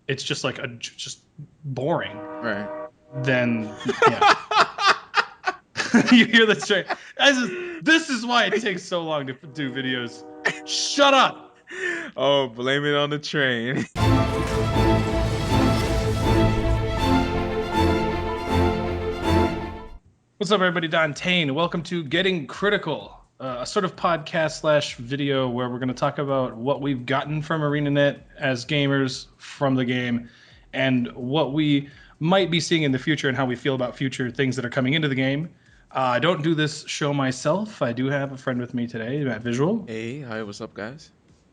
it's just like just boring, Right. then yeah. You hear the train. This is why it takes so long to do videos. Shut up. Oh, blame it on the train. What's up, everybody? Dontain. Welcome to Getting Critical, a sort of podcast slash video where we're going to talk about what we've gotten from ArenaNet as gamers from the game and what we might be seeing in the future and how we feel about future things that are coming into the game. I don't do this show myself. I do have a friend with me today, MattVisual. Hey, hi, what's up, guys?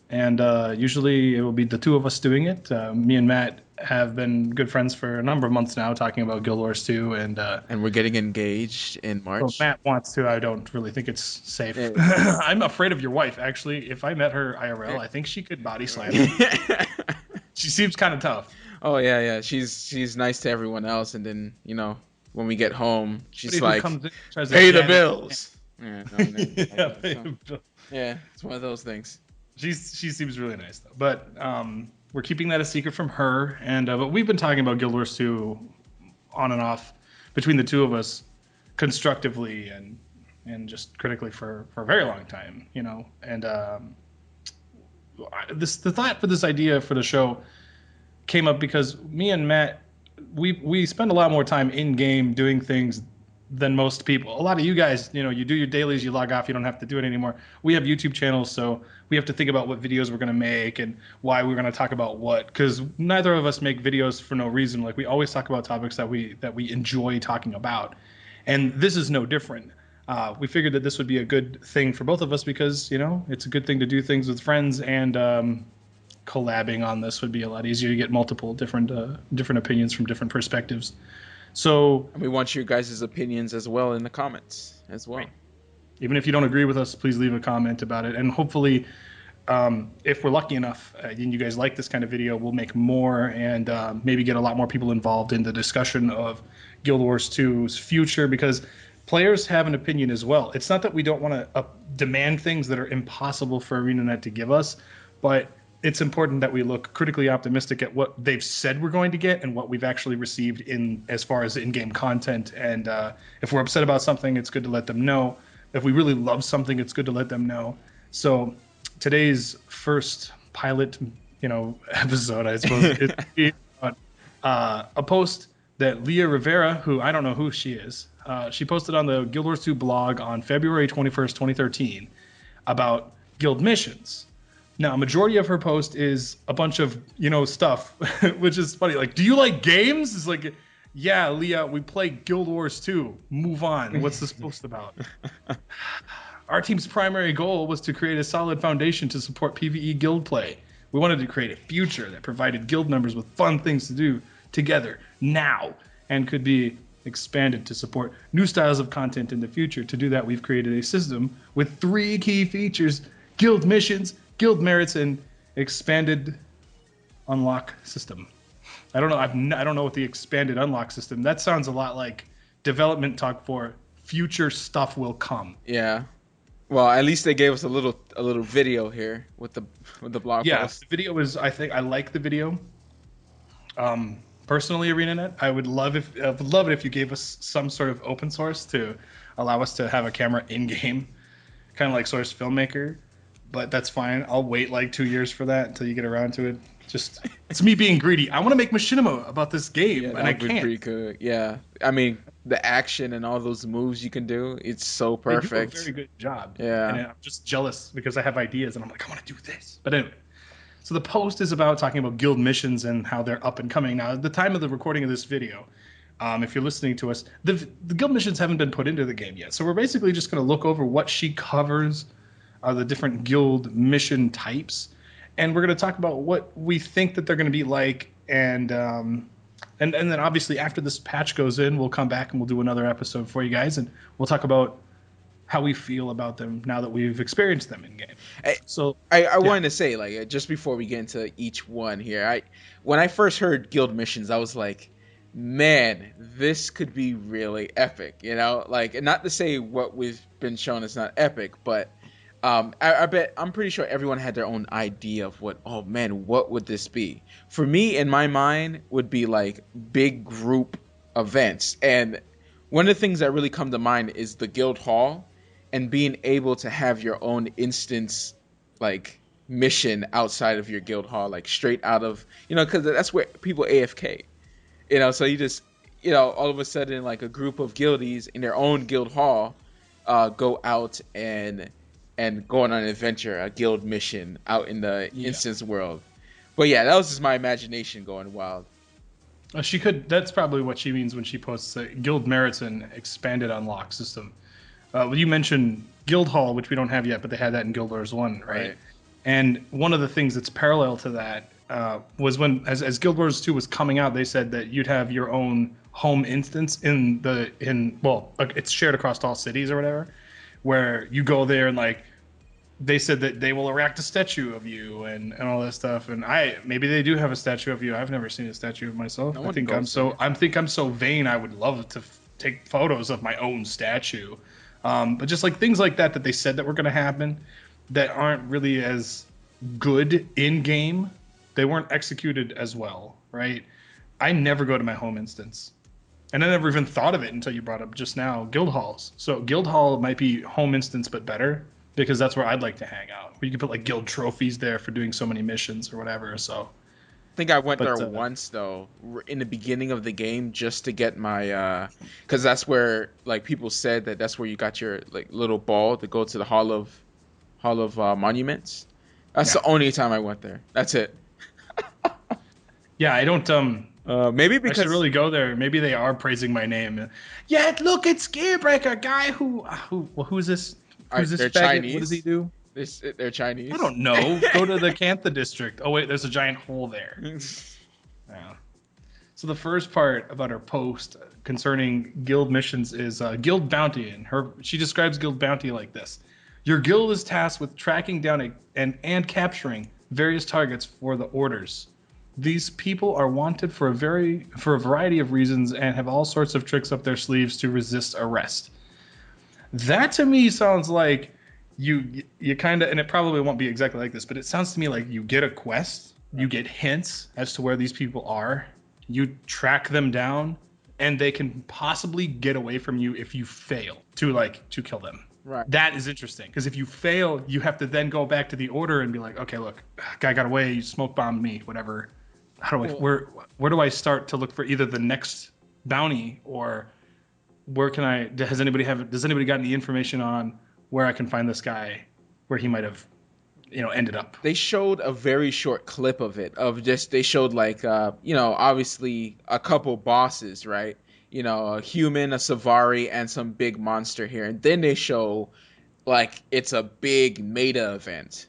And usually it will be the two of us doing it. Me and Matt have been good friends for a number of months now, talking about Guild Wars 2. And And we're getting engaged in well, March. Matt wants to. I don't really think it's safe. Eh, I'm afraid of your wife, actually. If I met her IRL, I think she could body slam me. She seems kind of tough. Oh yeah, yeah. She's nice to everyone else, and then when we get home, she's Somebody who like, comes in and tries to "Pay the jab it. bills." Yeah, no, nothing like Yeah, that. So yeah, it's one of those things. she seems really nice though. But we're keeping that a secret from her. And but we've been talking about Guild Wars 2 on and off between the two of us constructively and just critically for a very long time, you know. And the thought for this idea for the show came up because me and Matt we spend a lot more time in game doing things than most people. A lot of you guys, you know, you do your dailies, you log off, you don't have to do it anymore. We have YouTube channels, so we have to think about what videos we're going to make and why we're going to talk about what, because neither of us make videos for no reason. Like, we always talk about topics that we enjoy talking about, and this is no different. We figured that this would be a good thing for both of us because, you know, it's a good thing to do things with friends, and collabing on this would be a lot easier. You get multiple different opinions from different perspectives. So And we want your guys' opinions as well in the comments as well. even if you don't agree with us, please leave a comment about it. And hopefully, if we're lucky enough and you guys like this kind of video, we'll make more and maybe get a lot more people involved in the discussion of Guild Wars 2's future, because players have an opinion as well. It's not that we don't want to demand things that are impossible for ArenaNet to give us, but it's important that we look critically optimistic at what they've said we're going to get and what we've actually received in as far as in-game content. And if we're upset about something, it's good to let them know. If we really love something, it's good to let them know. So today's first pilot, you know, episode, I suppose, is about a post that Leah Rivera, who I don't know who she is, she posted on the Guild Wars 2 blog on February 21st, 2013, about guild missions. Now, a majority of her post is a bunch of, you know, stuff, which is funny. Like, do you like games? It's like, yeah, Leah, we play Guild Wars 2. Move on. What's this post about? Our team's primary goal was to create a solid foundation to support PvE guild play. We wanted to create a future that provided guild members with fun things to do together now and could be expanded to support new styles of content in the future. To do that, we've created a system with 3 key features: guild missions, guild merits, and expanded unlock system. I don't know. I don't know what the expanded unlock system. That sounds a lot like development talk for future stuff will come. Yeah. Well, at least they gave us a little video here with the blog Yeah, post. the video is. I think I like the video. Personally, ArenaNet, I would love it if you gave us some sort of open source to allow us to have a camera in game, kind of like Source Filmmaker. But that's fine. I'll wait like 2 years for that until you get around to it. Just it's me being greedy. I want to make machinima about this game, Yeah, and I that would be can't. pretty good. Yeah. I mean, the action and all those moves you can do, it's so They do a very perfect. good job, and Yeah. I'm just jealous because I have ideas, and I'm like, I want to do this. But anyway, so the post is about talking about guild missions and how they're up and coming. Now, at the time of the recording of this video, if you're listening to us, the guild missions haven't been put into the game yet. So we're basically just going to look over what she covers, the different guild mission types, and we're going to talk about what we think that they're going to be like. And then obviously after this patch goes in, we'll come back and we'll do another episode for you guys, and we'll talk about how we feel about them now that we've experienced them in game. I, So I yeah, wanted to say, like, just before we get into each one here, when I first heard guild missions, I was like, man, this could be really epic, you know? Like, and not to say what we've been shown is not epic, but I bet I'm pretty sure everyone had their own idea of what. Oh man, what would this be? For me, in my mind, would be like big group events, and one of the things that really come to mind is the guild hall and being able to have your own instance, like mission outside of your guild hall, like straight out of because that's where people AFK. So you just all of a sudden like a group of guildies in their own guild hall go out and go on an adventure, a guild mission out in the Yeah. instance world. But yeah, that was just my imagination going wild. She could. That's probably what she means when she posts guild merits and expanded unlock system. Well, you mentioned Guild Hall, which we don't have yet, but they had that in Guild Wars 1, right? And one of the things that's parallel to that was when, as Guild Wars 2 was coming out, they said that you'd have your own home instance it's shared across all cities or whatever, where you go there and like they said that they will erect a statue of you and all that stuff. And maybe they do have a statue of you. I've never seen a statue of myself. No I one think goes I'm so vain. I would love to take photos of my own statue. But just like things like that they said that were going to happen that aren't really as good in game, they weren't executed as well, right? I never go to my home instance. And I never even thought of it until you brought up just now guild halls. So guild hall might be home instance but better because that's where I'd like to hang out. Where you can put like guild trophies there for doing so many missions or whatever. So I think I went but there once though, in the beginning of the game, just to get my because that's where like people said that's where you got your like little ball to go to the Hall of Monuments. That's the only time I went there. That's it. yeah, I don't Maybe I should really go there. Maybe they are praising my name. Yeah, look, it's Gearbreaker guy who's this? Who's this they're faggot? Chinese. What does he do? They're Chinese. I don't know. Go to the Cantha district. Oh wait, there's a giant hole there. Yeah. So the first part about her post concerning guild missions is guild bounty, and she describes guild bounty like this: your guild is tasked with tracking down and capturing various targets for the orders. These people are wanted for a variety of reasons and have all sorts of tricks up their sleeves to resist arrest. That to me sounds like you kind of, and it probably won't be exactly like this, but it sounds to me like you get a quest, you get hints as to where these people are, you track them down, and they can possibly get away from you if you fail to kill them. Right. That is interesting because if you fail, you have to then go back to the order and be like, okay, look, guy got away, you smoke bombed me, whatever. Where do I start to look for either the next bounty or does anybody got any information on where I can find this guy, where he might have, ended up? They showed a very short clip of it. They showed like obviously a couple bosses, right? A human, a Savari, and some big monster here, and then they show like it's a big meta event.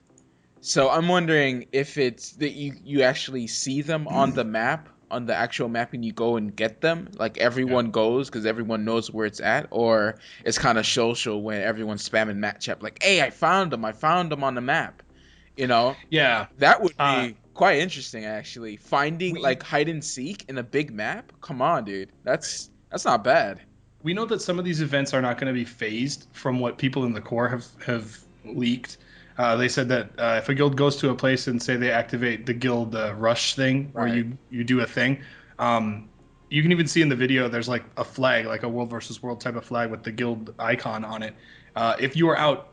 So I'm wondering if it's that you actually see them on the map, on the actual map, and you go and get them, like everyone goes because everyone knows where it's at, or it's kind of social when everyone's spamming matchup like, hey, I found them on the map. Yeah, that would be quite interesting actually. Finding like hide and seek in a big map. Come on, dude, that's not bad. We know that some of these events are not going to be phased from what people in the core have leaked. They said that if a guild goes to a place and say they activate the guild rush thing, where you do a thing, you can even see in the video there's like a flag, like a world versus world type of flag with the guild icon on it. If you are out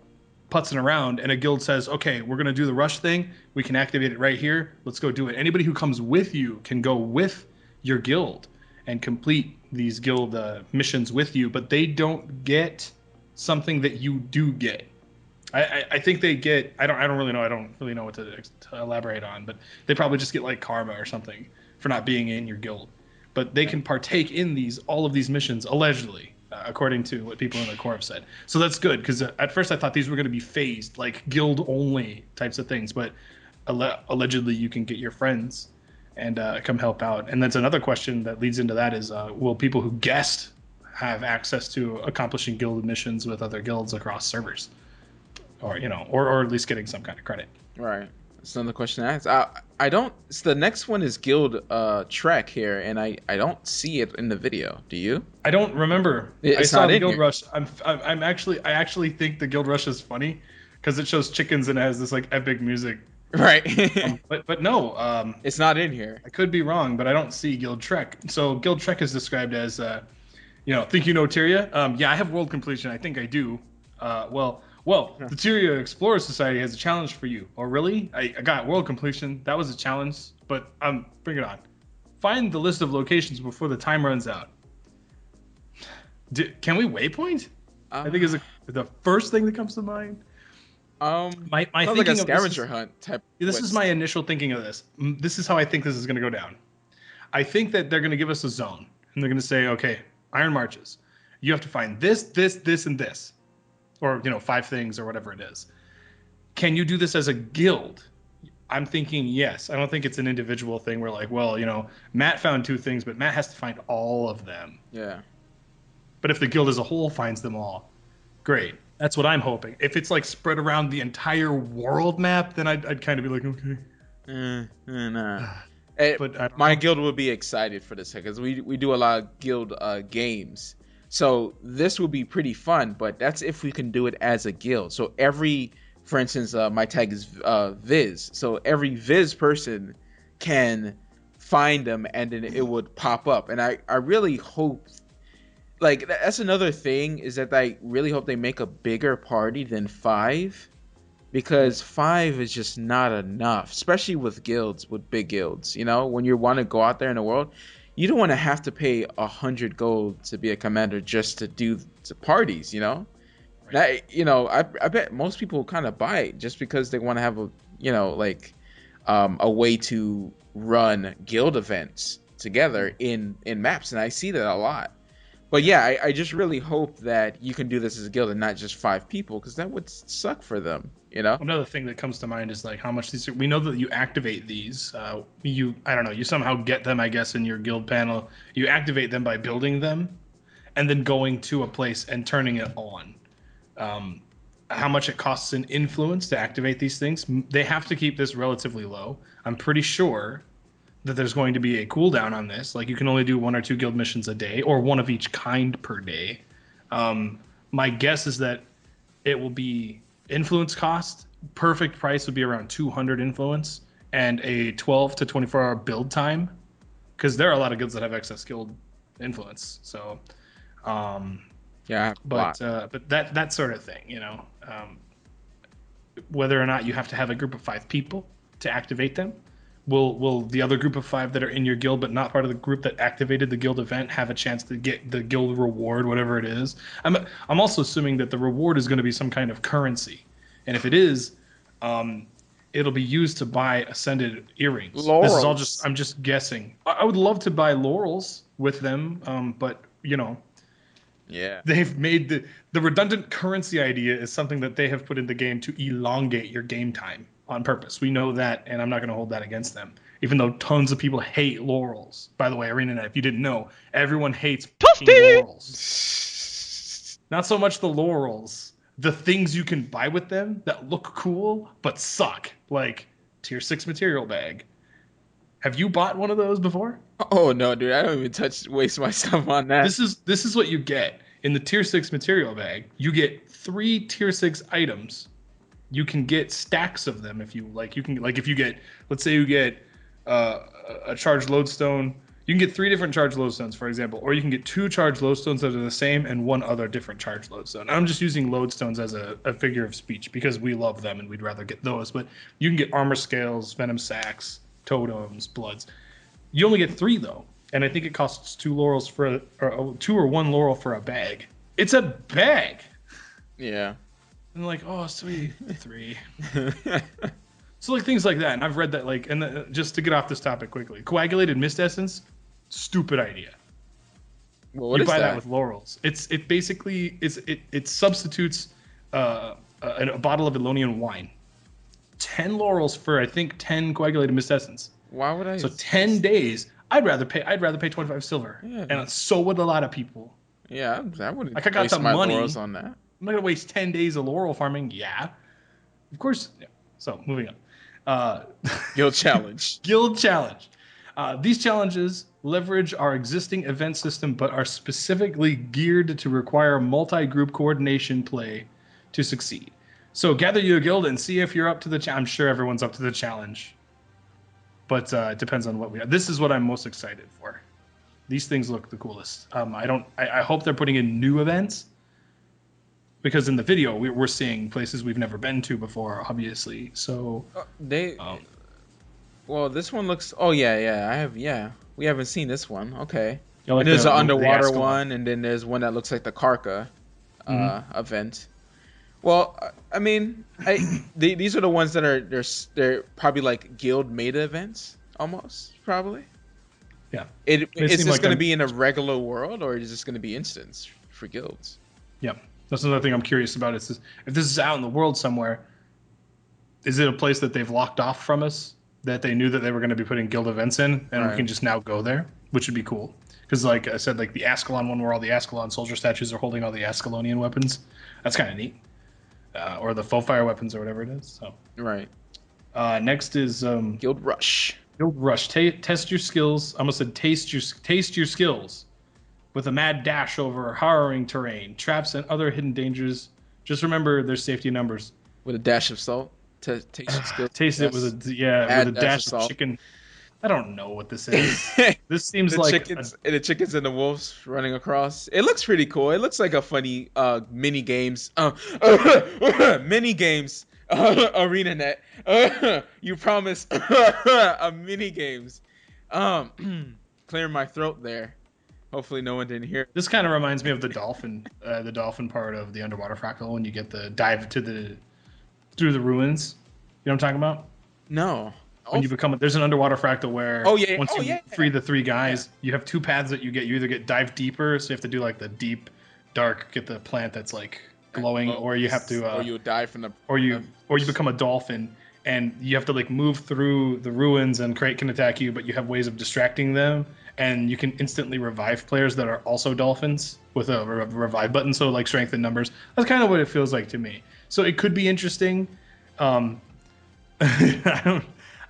putzing around and a guild says, okay, we're going to do the rush thing, we can activate it right here, let's go do it. Anybody who comes with you can go with your guild and complete these guild missions with you, but they don't get something that you do get. I think they get, I don't really know what to elaborate on, but they probably just get like karma or something for not being in your guild. But they can partake in all of these missions allegedly, according to what people in the core have said. So that's good, because at first I thought these were going to be phased, like guild only types of things, but allegedly you can get your friends and come help out. And that's another question that leads into that is, will people who guessed have access to accomplishing guild missions with other guilds across servers? Or or at least getting some kind of credit. Right. That's another question to ask. I don't. So the next one is Guild Trek here, and I don't see it in the video. Do you? I don't remember. It's I saw not the in Guild here. Rush. I actually think the Guild Rush is funny because it shows chickens and it has this like epic music. Right. But no, It's not in here. I could be wrong, but I don't see Guild Trek. So Guild Trek is described as, think you know Tyria? Yeah, I have world completion. I think I do. The Tyria Explorer Society has a challenge for you. Oh, really? I got world completion. That was a challenge, but bring it on. Find the list of locations before the time runs out. Can we waypoint? I think is the first thing that comes to mind. My sounds like a scavenger hunt type. This is my initial thinking of this. This is how I think this is going to go down. I think that they're going to give us a zone, and they're going to say, okay, Iron Marches, you have to find this, this, this, and this, or 5 things or whatever it is. Can you do this as a guild? I'm thinking yes. I don't think it's an individual thing where like, Matt found 2 things, but Matt has to find all of them. Yeah. But if the guild as a whole finds them all, great. That's what I'm hoping. If it's like spread around the entire world map, then I'd kind of be like, okay. Nah. But my guild would be excited for this because we do a lot of guild games. So this would be pretty fun, but that's if we can do it as a guild. So for instance, my tag is Viz. So every Viz person can find them and then it would pop up. And I really hope, like, that's another thing is that I really hope they make a bigger party than 5, because 5 is just not enough, especially with guilds, with big guilds. When you want to go out there in the world, you don't want to have to pay 100 gold to be a commander just to do the parties. Right. I bet most people kind of buy it just because they want to have a way to run guild events together in maps, and I see that a lot. But yeah, I just really hope that you can do this as a guild and not just 5 people, because that would suck for them, Another thing that comes to mind is like how much these. We know that you activate these. You somehow get them, I guess, in your guild panel. You activate them by building them, and then going to a place and turning it on. How much it costs in influence to activate these things? They have to keep this relatively low. I'm pretty sure that there's going to be a cooldown on this. Like you can only do 1 or 2 guild missions a day, or 1 of each kind per day. My guess is that it will be influence cost. Perfect price would be around 200 influence and a 12 to 24 hour build time, because there are a lot of guilds that have excess guild influence. So, but that sort of thing, whether or not you have to have a group of 5 people to activate them. Will the other group of 5 that are in your guild but not part of the group that activated the guild event have a chance to get the guild reward, whatever it is? I'm also assuming that the reward is going to be some kind of currency, and if it is, it'll be used to buy ascended earrings. Laurels. This is all I'm just guessing. I would love to buy laurels with them, but yeah, they've made the redundant currency idea is something that they have put in the game to elongate your game time on purpose. We know that, and I'm not going to hold that against them, even though tons of people hate laurels. By the way, ArenaNet, if you didn't know, everyone hates laurels. Not so much the laurels, the things you can buy with them that look cool but suck, like tier 6 material bag. Have you bought one of those before? Oh no, dude, I don't even waste my stuff on that. This is what you get in the tier 6 material bag. You get 3 tier 6 items. You can get stacks of them if you like. You can, like, if you get, let's say you get a charged lodestone, you can get 3 different charged lodestones, for example, or you can get 2 charged lodestones that are the same and 1 other different charged lodestone. I'm just using lodestones as a figure of speech because we love them and we'd rather get those. But you can get armor scales, venom sacks, totems, bloods. You only get 3 though, and I think it costs 2 laurels or 2 or 1 laurel for a bag. It's a bag. Yeah. And like, oh, sweet, 3. So like things like that, and I've read that, like, and just to get off this topic quickly, coagulated mist essence, stupid idea. Well, what you is buy that with laurels. It basically substitutes a bottle of Elonian wine. 10 laurels for I think 10 coagulated mist essence. Why would I? So 10 days. I'd rather pay 25 silver, and so would a lot of people. Yeah, I wouldn't. Like I got waste some my money laurels on that. I'm not gonna waste 10 days of laurel farming. Yeah, of course. Yeah. So moving on. Guild challenge. Guild challenge. These challenges leverage our existing event system, but are specifically geared to require multi-group coordination play to succeed. So gather you a guild and see if you're up to the. I'm sure everyone's up to the challenge, but it depends on what we have. This is what I'm most excited for. These things look the coolest. I hope they're putting in new events, because in the video we're seeing places we've never been to before, obviously. So well, this one looks. Oh yeah. I have. Yeah, we haven't seen this one. Okay. you know, like And there's an underwater Ascalon one, and then there's one that looks like the Karka event. Well, I mean, these are the ones that are they're probably like guild meta events, almost probably. Yeah. Is this like going to be in a regular world, or is this going to be instance for guilds? Yeah, that's another thing I'm curious about. Is this, if this is out in the world somewhere, is it a place that they've locked off from us, that they knew that they were going to be putting guild events in, and we can just now go there, which would be cool. Because like I said, like the Ascalon one where all the Ascalon soldier statues are holding all the Ascalonian weapons, that's kind of neat. Or the foe fire weapons or whatever it is. So Right. Next is Guild Rush. Guild Rush. Test your skills. I almost said taste your skills with a mad dash over harrowing terrain, traps, and other hidden dangers. Just remember, there's safety numbers. With a dash of salt. Taste your skills. Taste it with a dash of chicken. I don't know what this is. This seems the like the chickens and the wolves running across. It looks pretty cool. It looks like a funny mini games mini games arena net. You promised a mini games. Clearing my throat there. Hopefully no one didn't hear. This kind of reminds me of the dolphin part of the underwater fractal when you get the dive through the ruins. You know what I'm talking about? No. When you become there's an underwater fractal where once you free the three guys, you have two paths that you get. You either get dive deeper, so you have to do like the deep, dark, get the plant that's like glowing, or you have to or you die from the or you become a dolphin and you have to like move through the ruins and Crate can attack you, but you have ways of distracting them, and you can instantly revive players that are also dolphins with a revive button. So like strength in numbers. That's kind of what it feels like to me. So it could be interesting.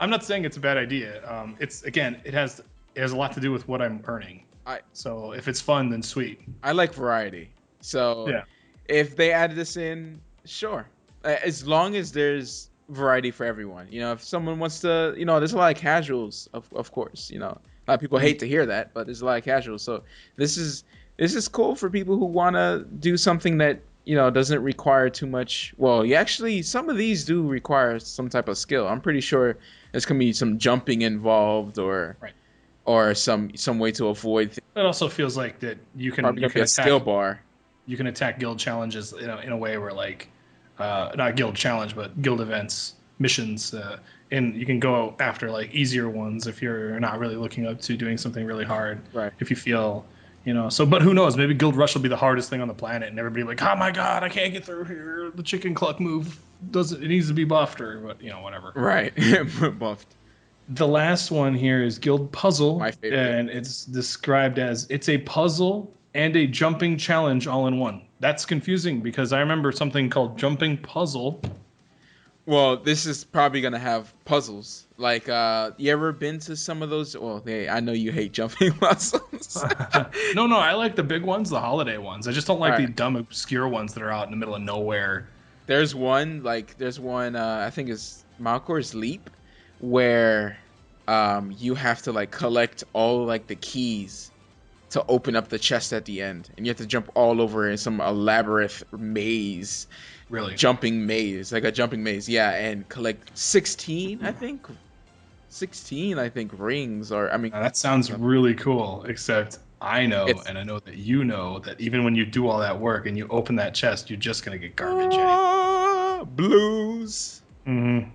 I'm not saying it's a bad idea. It has a lot to do with what I'm earning. So if it's fun, then sweet. I like variety. So if they add this in, sure. As long as there's variety for everyone. You know, if someone wants to, there's a lot of casuals, of course. You know, a lot of people hate to hear that, but there's a lot of casuals. So this is cool for people who want to do something that doesn't require too much. Well, some of these do require some type of skill. I'm pretty sure there's gonna be some jumping involved, or some way to avoid. It also feels like that you can attack a skill bar. You can attack guild challenges in a way where like not guild challenge but guild events missions, and you can go after like easier ones if you're not really looking up to doing something really hard. Right. If you feel. But who knows? Maybe Guild Rush will be the hardest thing on the planet, and everybody like, oh my god, I can't get through here. The chicken cluck move it needs to be buffed, or whatever. Right, buffed. The last one here is Guild Puzzle, my favorite, and it's described as it's a puzzle and a jumping challenge all in one. That's confusing because I remember something called Jumping Puzzle. Well, this is probably gonna have puzzles. Like, you ever been to some of those? Well, I know you hate jumping puzzles. No, I like the big ones, the holiday ones. I just don't like the dumb, obscure ones that are out in the middle of nowhere. There's one, I think it's Malcor's Leap, where you have to like collect all like the keys to open up the chest at the end, and you have to jump all over in some elaborate maze. Really? Jumping maze, like a jumping maze, yeah, and collect 16, I think rings, or now that sounds really cool, except I know that you know that even when you do all that work and you open that chest, you're just gonna get garbage. Blues. Mm-hmm.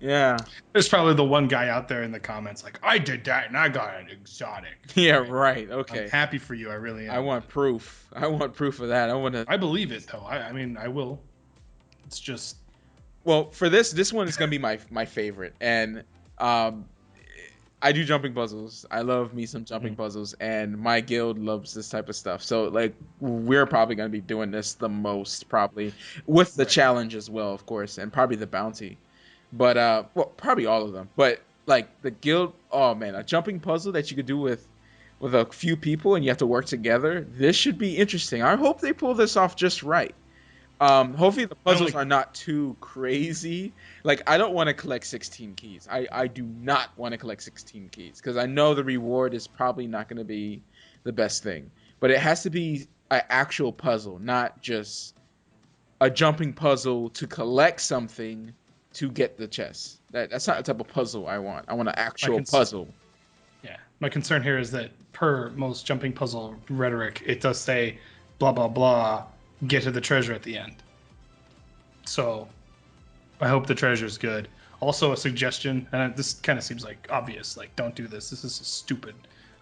Yeah. There's probably the one guy out there in the comments like, I did that and I got an exotic. Yeah, right. Okay. I'm happy for you. I really am. I want proof. I want proof of that. I believe it though. I mean, I will. It's just. Well, for this one is gonna be my favorite, and I do jumping puzzles. I love me some jumping puzzles, and my guild loves this type of stuff. So like, we're probably gonna be doing this the most, probably with the challenge as well, of course, and probably the bounty. But probably all of them. But like the guild, oh man, a jumping puzzle that you could do with a few people and you have to work together. This should be interesting. I hope they pull this off just right. Hopefully the I don't puzzles like. are not too crazy. Like I don't want to collect 16 keys. I do not want to collect 16 keys because I know the reward is probably not going to be the best thing. But it has to be an actual puzzle, not just a jumping puzzle to collect something to get the chest. That's not the type of puzzle I want. I want an My actual cons- puzzle. yeah, my concern here is that per most jumping puzzle rhetoric, it does say blah blah blah, get to the treasure at the end. So I hope the treasure's good. Also, a suggestion, and this kind of seems like obvious, like don't do this. This is a stupid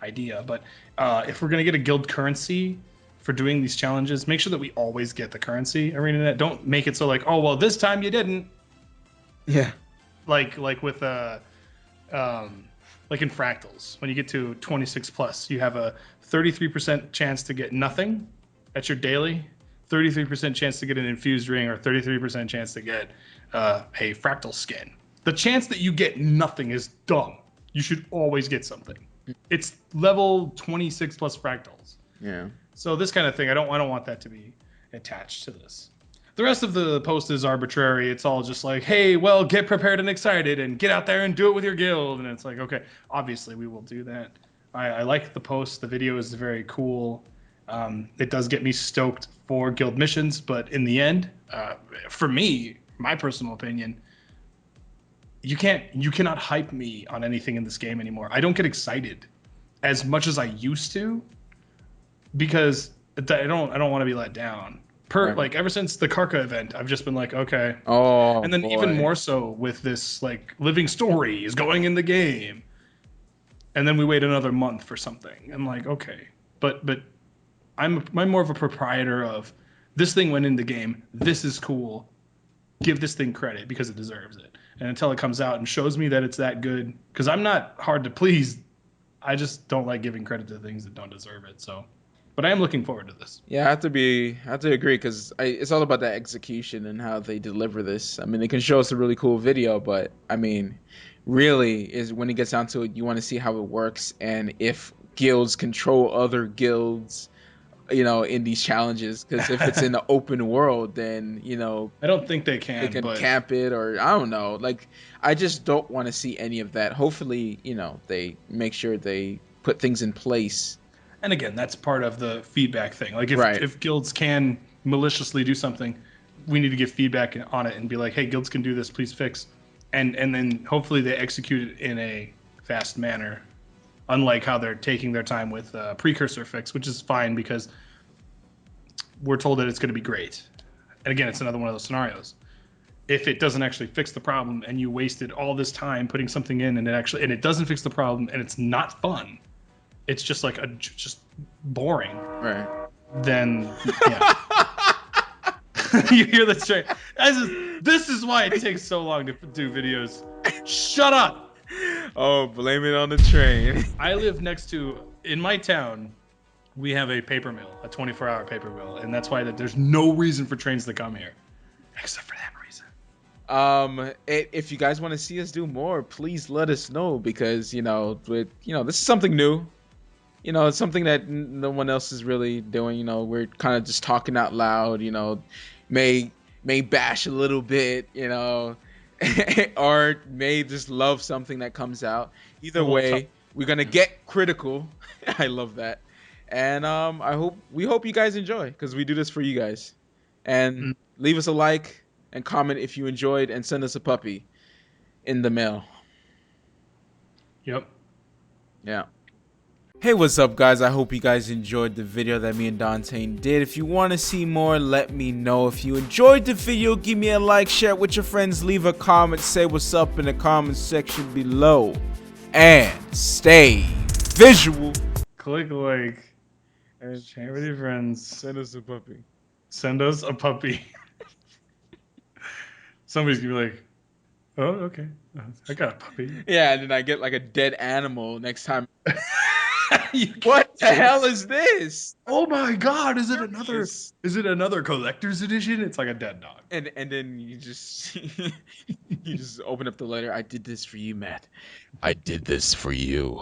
idea. But if we're gonna get a guild currency for doing these challenges, make sure that we always get the currency arena. Don't make it so like, oh well, this time you didn't. Yeah. Like with like in fractals, when you get to 26 plus, you have a 33% chance to get nothing at your daily, 33% chance to get an infused ring, or 33% chance to get a fractal skin. The chance that you get nothing is dumb. You should always get something. It's level 26 plus fractals. Yeah. So this kind of thing, I don't want that to be attached to this. The rest of the post is arbitrary. It's all just like, hey, well, get prepared and excited and get out there and do it with your guild. And it's like, okay, obviously we will do that. I like the post. The video is very cool. It does get me stoked for guild missions, but in the end, for me, my personal opinion, you cannot hype me on anything in this game anymore. I don't get excited as much as I used to because I don't want to be let down. Right. Like ever since the Karka event, I've just been like, okay. Oh And then boy. even more so with this like living story is going in the game. And then we wait another month for something. I'm like, okay. But I'm more of a proprietor of this thing went in the game. This is cool. Give this thing credit because it deserves it. And until it comes out and shows me that it's that good, because I'm not hard to please, I just don't like giving credit to things that don't deserve it. So, but I am looking forward to this. Yeah, I have to agree because it's all about that execution and how they deliver this. I mean, they can show us a really cool video, but I mean, really is when it gets down to it, you want to see how it works and if guilds control other guilds, in these challenges. Because if it's in the open world, then I don't think they they can, can but camp it or I don't know. Like, I just don't want to see any of that. Hopefully, they make sure they put things in place. and again, that's part of the feedback thing. Like Right. if guilds can maliciously do something, we need to give feedback on it and be like, hey, guilds can do this, please fix. And then hopefully they execute it in a fast manner, unlike how they're taking their time with precursor fix, which is fine because we're told that it's going to be great. And again, it's another one of those scenarios. If it doesn't actually fix the problem and you wasted all this time putting something in and it doesn't fix the problem and it's not fun, it's just like just boring, Right. then yeah. You hear the train. This is why it takes so long to do videos. Shut up. Oh, blame it on the train. I live next to, in my town, we have a paper mill, a 24-hour paper mill, and that's why there's no reason for trains to come here, except for that reason. If you guys want to see us do more, please let us know because this is something new. It's something that no one else is really doing. We're kind of just talking out loud. May bash a little bit. Or may just love something that comes out. Either way, we're gonna get critical. I love that, and we hope you guys enjoy because we do this for you guys. And leave us a like and comment if you enjoyed, and send us a puppy in the mail. Yep. Yeah. Hey, what's up, guys? I hope you guys enjoyed the video that me and Dontain did. If you want to see more, let me know. If you enjoyed the video, give me a like, share it with your friends, leave a comment, say what's up in the comment section below. And stay visual. Click like and share with your friends. Send us a puppy. Send us a puppy. Somebody's gonna be like, oh, okay. I got a puppy. Yeah, and then I get like a dead animal next time. What the hell is this? Oh my god, is it another collector's edition? It's like a dead dog. And then you just you just open up the letter. I did this for you, Matt. I did this for you.